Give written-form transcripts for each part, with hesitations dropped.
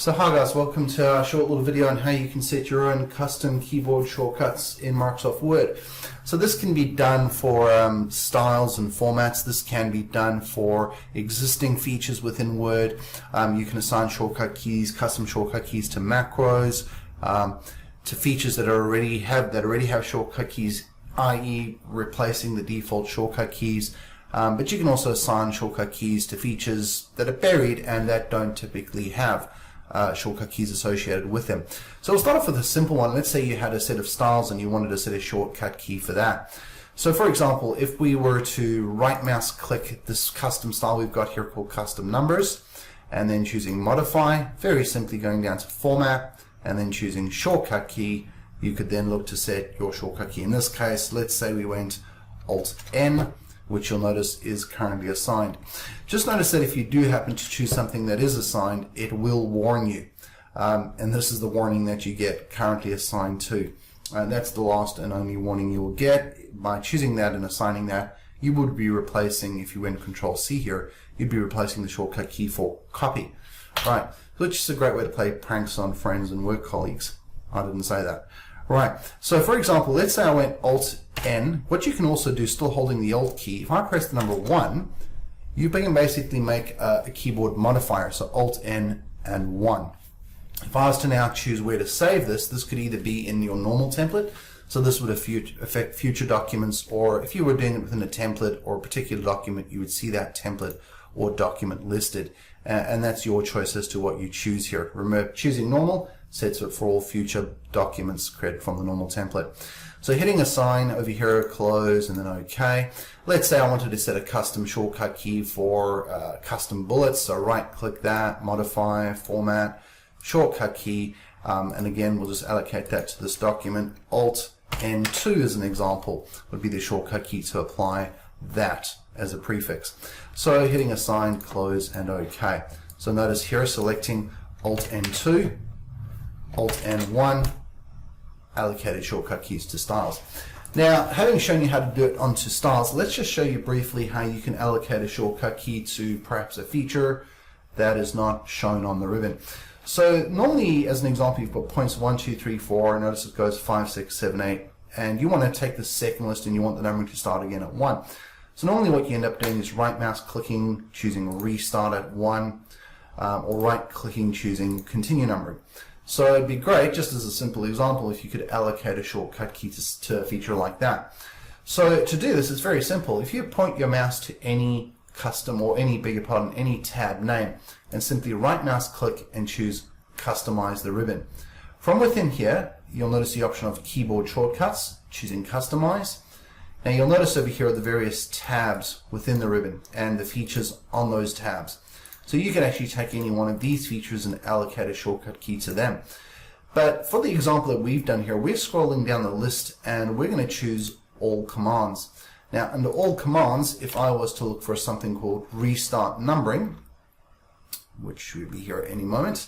So hi guys, welcome to our short little video on how you can set your own custom keyboard shortcuts in Microsoft Word. So this can be done for styles and formats. This can be done for existing features within Word. You can assign shortcut keys, custom shortcut keys to macros, to features that already have shortcut keys, i.e. replacing the default shortcut keys. But you can also assign shortcut keys to features that are buried and that don't typically have shortcut keys associated with them. So we'll start off with a simple one. Let's say you had a set of styles and you wanted to set a shortcut key for that. So for example, if we were to right mouse click this custom style we've got here called custom numbers, and then choosing modify, very simply going down to format and then choosing shortcut key, you could then look to set your shortcut key. In this case, let's say we went Alt N, which you'll notice is currently assigned. Just notice that if you do happen to choose something that is assigned, it will warn you. And this is the warning that you get currently assigned to. That's the last and only warning you will get. By choosing that and assigning that, you would be replacing, if you went Control C here, you'd be replacing the shortcut key for copy. Right, which is a great way to play pranks on friends and work colleagues. I didn't say that. Right, so for example, let's say I went Alt N. What you can also do, still holding the Alt key, if I press the number 1, you can basically make a keyboard modifier, so Alt N and 1. If I was to now choose where to save this, this could either be in your normal template, so this would affect future documents, or if you were doing it within a template or a particular document, you would see that template or document listed. And that's your choice as to what you choose here. Remember, choosing normal sets it for all future documents created from the normal template. So hitting assign over here, close, and then OK. Let's say I wanted to set a custom shortcut key for custom bullets. So right click that, modify, format, shortcut key, and again we'll just allocate that to this document. Alt N2 as an example would be the shortcut key to apply that as a prefix. So hitting assign, close, and OK. So notice here selecting Alt N2, Alt N1, allocated shortcut keys to styles. Now, having shown you how to do it onto styles, let's just show you briefly how you can allocate a shortcut key to perhaps a feature that is not shown on the ribbon. So normally, as an example, you've got points 1, 2, 3, 4, notice it goes 5, 6, 7, 8, and you want to take the second list and you want the numbering to start again at 1. So normally what you end up doing is right mouse clicking, choosing restart at 1, or right clicking, choosing continue numbering. So it'd be great, just as a simple example, if you could allocate a shortcut key to a feature like that. So to do this, it's very simple. If you point your mouse to any custom or any tab name, and simply right mouse click and choose customize the ribbon. From within here, you'll notice the option of keyboard shortcuts, choosing customize. Now you'll notice over here are the various tabs within the ribbon and the features on those tabs. So you can actually take any one of these features and allocate a shortcut key to them. But for the example that we've done here, we're scrolling down the list and we're going to choose all commands. Now under all commands, if I was to look for something called restart numbering, which should be here at any moment,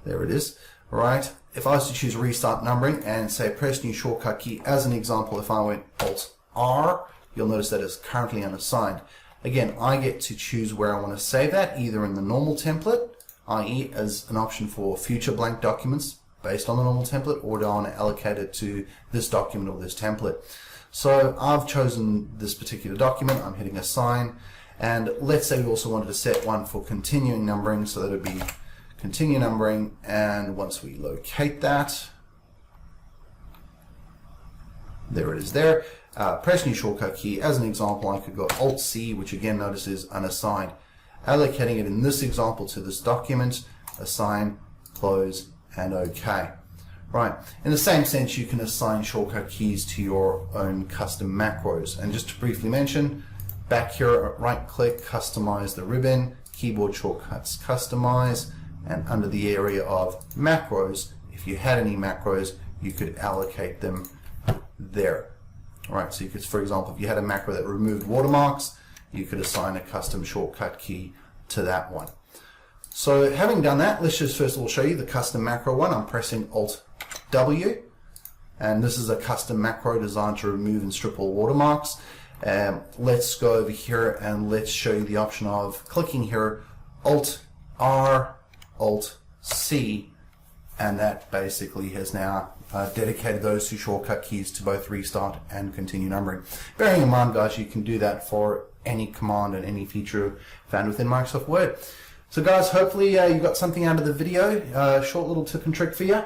there it is, right? If I was to choose restart numbering and say press new shortcut key, as an example, if I went Alt R, you'll notice that it's currently unassigned. Again, I get to choose where I want to save that, either in the normal template, i.e. as an option for future blank documents based on the normal template, or do I want to allocate it to this document or this template. So I've chosen this particular document, I'm hitting assign, and let's say we also wanted to set one for continuing numbering, so that would be continue numbering, and once we locate that, there it is there. Press new shortcut key. As an example, I could go Alt C, which again notice is unassigned. Allocating it in this example to this document, assign, close, and OK. Right. In the same sense, you can assign shortcut keys to your own custom macros. And just to briefly mention, back here, right click, customize the ribbon, keyboard shortcuts, customize, and under the area of macros, if you had any macros, you could allocate them there. Alright, so you could, for example, if you had a macro that removed watermarks, you could assign a custom shortcut key to that one. So having done that, let's just first of all show you the custom macro one. I'm pressing Alt W, and this is a custom macro designed to remove and strip all watermarks. Let's go over here and let's show you the option of clicking here Alt R Alt-C, and that basically has now dedicated those two shortcut keys to both restart and continue numbering. Bearing in mind, guys, you can do that for any command and any feature found within Microsoft Word. So guys, hopefully you got something out of the video, short little tip and trick for you.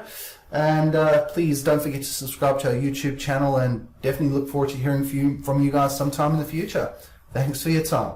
And please don't forget to subscribe to our YouTube channel, and definitely look forward to hearing from you guys sometime in the future. Thanks for your time.